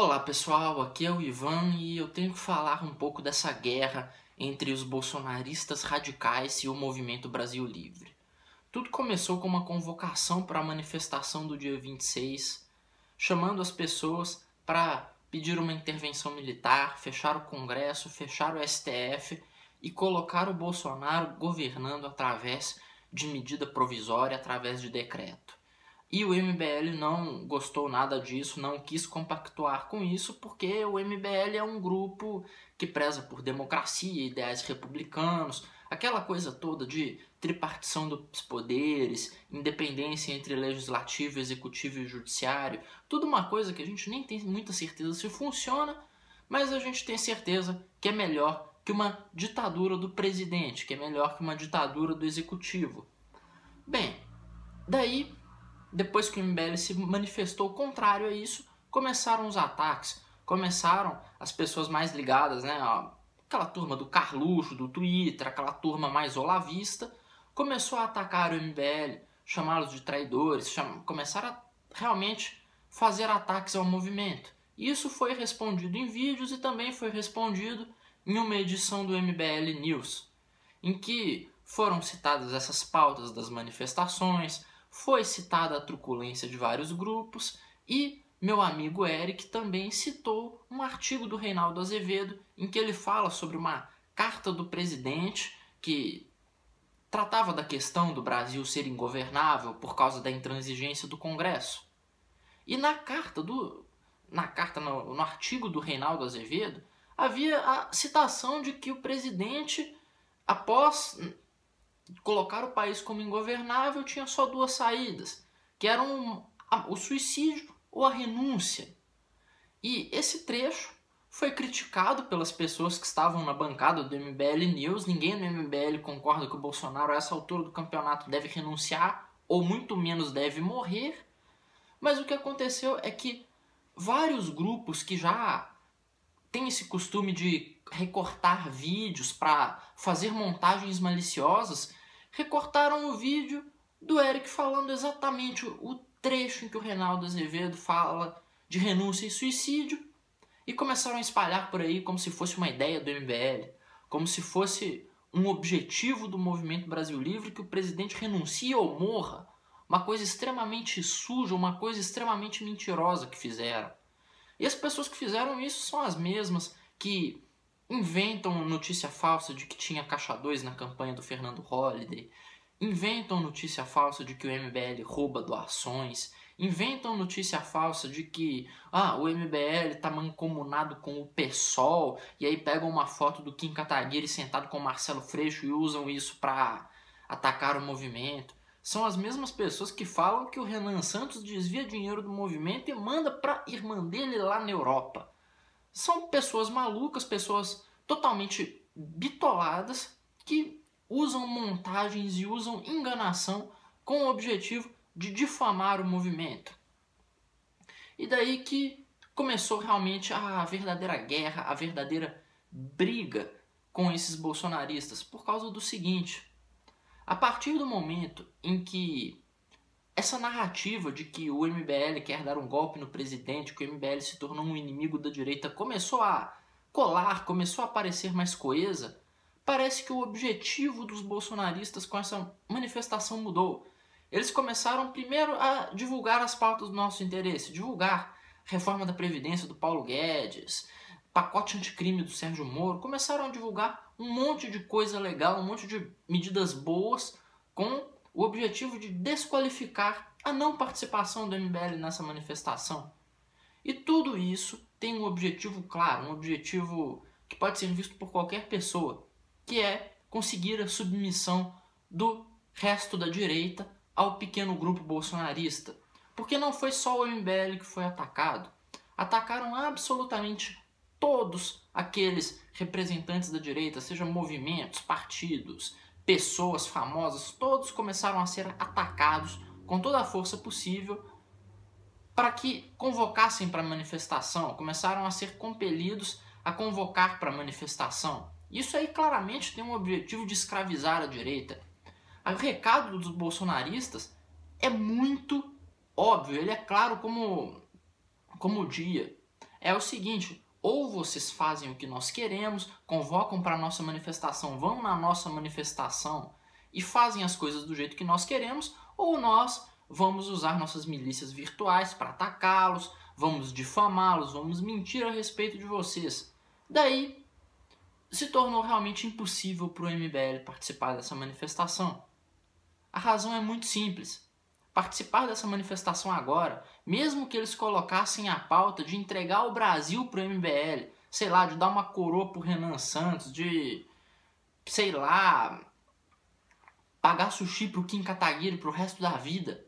Olá pessoal, aqui é o Ivan e eu tenho que falar um pouco dessa guerra entre os bolsonaristas radicais e o Movimento Brasil Livre. Tudo começou com uma convocação para a manifestação do dia 26, chamando as pessoas para pedir uma intervenção militar, fechar o Congresso, fechar o STF e colocar o Bolsonaro governando através de medida provisória, através de decreto. E o MBL não gostou nada disso, não quis compactuar com isso, porque o MBL é um grupo que preza por democracia, ideais republicanos, aquela coisa toda de tripartição dos poderes, independência entre legislativo, executivo e judiciário, tudo uma coisa que a gente nem tem muita certeza se funciona, mas a gente tem certeza que é melhor que uma ditadura do presidente, que é melhor que uma ditadura do executivo. Bem, daí depois que o MBL se manifestou contrário a isso, começaram os ataques, começaram as pessoas mais ligadas, né, aquela turma do Carluxo, do Twitter, aquela turma mais olavista, começou a atacar o MBL, chamá-los de traidores, começaram a realmente fazer ataques ao movimento. Isso foi respondido em vídeos e também foi respondido em uma edição do MBL News, em que foram citadas essas pautas das manifestações, foi citada a truculência de vários grupos e meu amigo Eric também citou um artigo do Reinaldo Azevedo em que ele fala sobre uma carta do presidente que tratava da questão do Brasil ser ingovernável por causa da intransigência do Congresso. E no artigo do Reinaldo Azevedo havia a citação de que o presidente, após colocar o país como ingovernável, tinha só duas saídas, que eram o suicídio ou a renúncia. E esse trecho foi criticado pelas pessoas que estavam na bancada do MBL News. Ninguém no MBL concorda que o Bolsonaro, a essa altura do campeonato, deve renunciar, ou muito menos deve morrer. Mas o que aconteceu é que vários grupos que já têm esse costume de recortar vídeos para fazer montagens maliciosas, recortaram o vídeo do Eric falando exatamente o trecho em que o Reinaldo Azevedo fala de renúncia e suicídio e começaram a espalhar por aí como se fosse uma ideia do MBL, como se fosse um objetivo do Movimento Brasil Livre que o presidente renuncie ou morra, uma coisa extremamente suja, uma coisa extremamente mentirosa que fizeram. E as pessoas que fizeram isso são as mesmas que inventam notícia falsa de que tinha caixa 2 na campanha do Fernando Holliday, inventam notícia falsa de que o MBL rouba doações, inventam notícia falsa de que o MBL está mancomunado com o PSOL, e aí pegam uma foto do Kim Kataguiri sentado com o Marcelo Freixo e usam isso para atacar o movimento. São as mesmas pessoas que falam que o Renan Santos desvia dinheiro do movimento e manda para a irmã dele lá na Europa. São pessoas malucas, pessoas totalmente bitoladas que usam montagens e usam enganação com o objetivo de difamar o movimento. E daí que começou realmente a verdadeira guerra, a verdadeira briga com esses bolsonaristas, por causa do seguinte: a partir do momento em que essa narrativa de que o MBL quer dar um golpe no presidente, que o MBL se tornou um inimigo da direita, começou a colar, começou a parecer mais coesa, parece que o objetivo dos bolsonaristas com essa manifestação mudou. Eles começaram primeiro a divulgar as pautas do nosso interesse, divulgar reforma da Previdência do Paulo Guedes, pacote anticrime do Sérgio Moro, começaram a divulgar um monte de coisa legal, um monte de medidas boas com o objetivo de desqualificar a não participação do MBL nessa manifestação. E tudo isso tem um objetivo claro, um objetivo que pode ser visto por qualquer pessoa, que é conseguir a submissão do resto da direita ao pequeno grupo bolsonarista. Porque não foi só o MBL que foi atacado. Atacaram absolutamente todos aqueles representantes da direita, sejam movimentos, partidos, pessoas famosas, todos começaram a ser atacados com toda a força possível para que convocassem para a manifestação, começaram a ser compelidos a convocar para a manifestação. Isso aí claramente tem um objetivo de escravizar a direita. O recado dos bolsonaristas é muito óbvio, ele é claro como o dia. é o seguinte: ou vocês fazem o que nós queremos, convocam para a nossa manifestação, vão na nossa manifestação e fazem as coisas do jeito que nós queremos, ou nós vamos usar nossas milícias virtuais para atacá-los, vamos difamá-los, vamos mentir a respeito de vocês. Daí se tornou realmente impossível para o MBL participar dessa manifestação. A razão é muito simples. Participar dessa manifestação agora, mesmo que eles colocassem a pauta de entregar o Brasil para o MBL, sei lá, de dar uma coroa pro Renan Santos, de, sei lá, pagar sushi pro Kim Kataguiri pro resto da vida.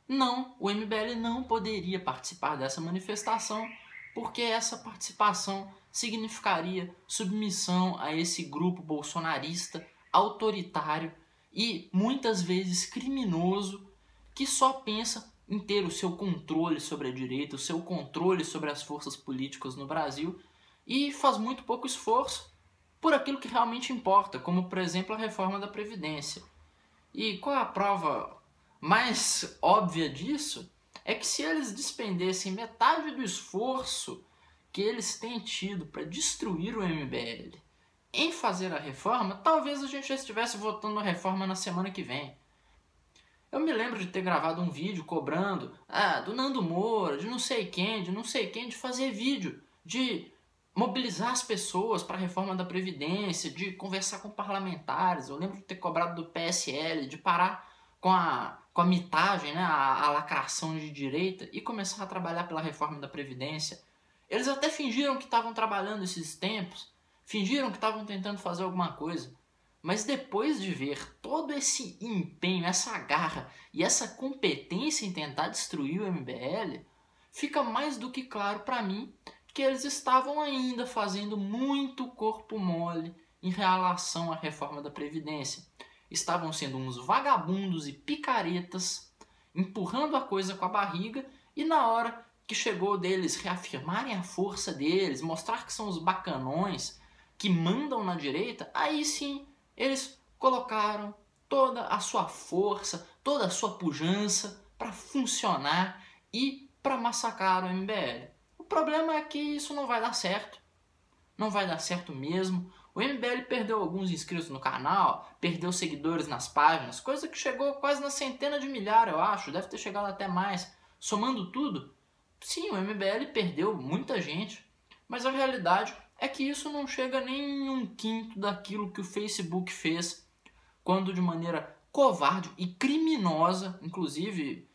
Não, o MBL não poderia participar dessa manifestação, porque essa participação significaria submissão a esse grupo bolsonarista, autoritário e muitas vezes criminoso, que só pensa em ter o seu controle sobre a direita, o seu controle sobre as forças políticas no Brasil e faz muito pouco esforço por aquilo que realmente importa, como por exemplo a reforma da Previdência. E qual é a prova mais óbvia disso? É que se eles despendessem metade do esforço que eles têm tido para destruir o MBL em fazer a reforma, talvez a gente já estivesse votando a reforma na semana que vem. Eu me lembro de ter gravado um vídeo cobrando do Nando Moura, de não sei quem, de fazer vídeo, de mobilizar as pessoas para a reforma da Previdência, de conversar com parlamentares. Eu lembro de ter cobrado do PSL, de parar com a mitagem, né, a lacração de direita e começar a trabalhar pela reforma da Previdência. Eles até fingiram que estavam trabalhando esses tempos, fingiram que estavam tentando fazer alguma coisa. Mas depois de ver todo esse empenho, essa garra e essa competência em tentar destruir o MBL, fica mais do que claro para mim que eles estavam ainda fazendo muito corpo mole em relação à reforma da Previdência. Estavam sendo uns vagabundos e picaretas, empurrando a coisa com a barriga, e na hora que chegou deles reafirmarem a força deles, mostrar que são os bacanões que mandam na direita, aí sim eles colocaram toda a sua força, toda a sua pujança para funcionar e para massacrar o MBL. O problema é que isso não vai dar certo. Não vai dar certo mesmo. O MBL perdeu alguns inscritos no canal, perdeu seguidores nas páginas, coisa que chegou quase na centena de milhares, eu acho, deve ter chegado até mais. Somando tudo, sim, o MBL perdeu muita gente, mas a realidade é que isso não chega nem em 1/5 daquilo que o Facebook fez, quando de maneira covarde e criminosa, inclusive,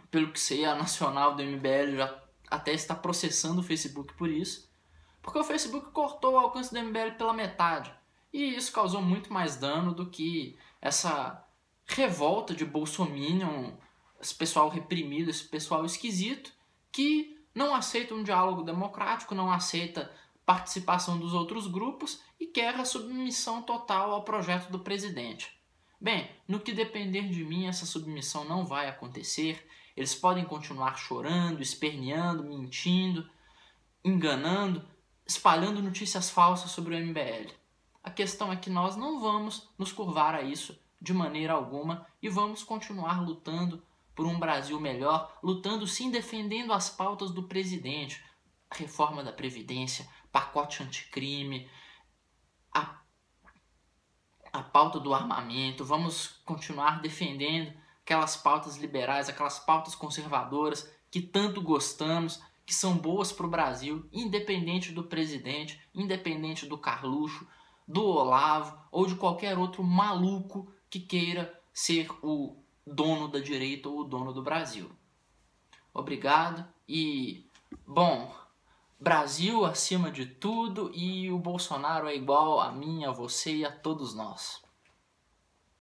pelo que sei, a nacional do MBL já até está processando o Facebook por isso, porque o Facebook cortou o alcance do MBL pela metade, e isso causou muito mais dano do que essa revolta de bolsominion, esse pessoal reprimido, esse pessoal esquisito, que não aceita um diálogo democrático, não aceita participação dos outros grupos e quer a submissão total ao projeto do presidente. Bem, no que depender de mim, essa submissão não vai acontecer. Eles podem continuar chorando, esperneando, mentindo, enganando, espalhando notícias falsas sobre o MBL. A questão é que nós não vamos nos curvar a isso de maneira alguma e vamos continuar lutando por um Brasil melhor, lutando sim, defendendo as pautas do presidente, a reforma da Previdência, pacote anticrime, a pauta do armamento. Vamos continuar defendendo aquelas pautas liberais, aquelas pautas conservadoras que tanto gostamos, que são boas para o Brasil, independente do presidente, independente do Carluxo, do Olavo ou de qualquer outro maluco que queira ser o dono da direita ou o dono do Brasil. Obrigado e, bom, Brasil acima de tudo, e o Bolsonaro é igual a mim, a você e a todos nós.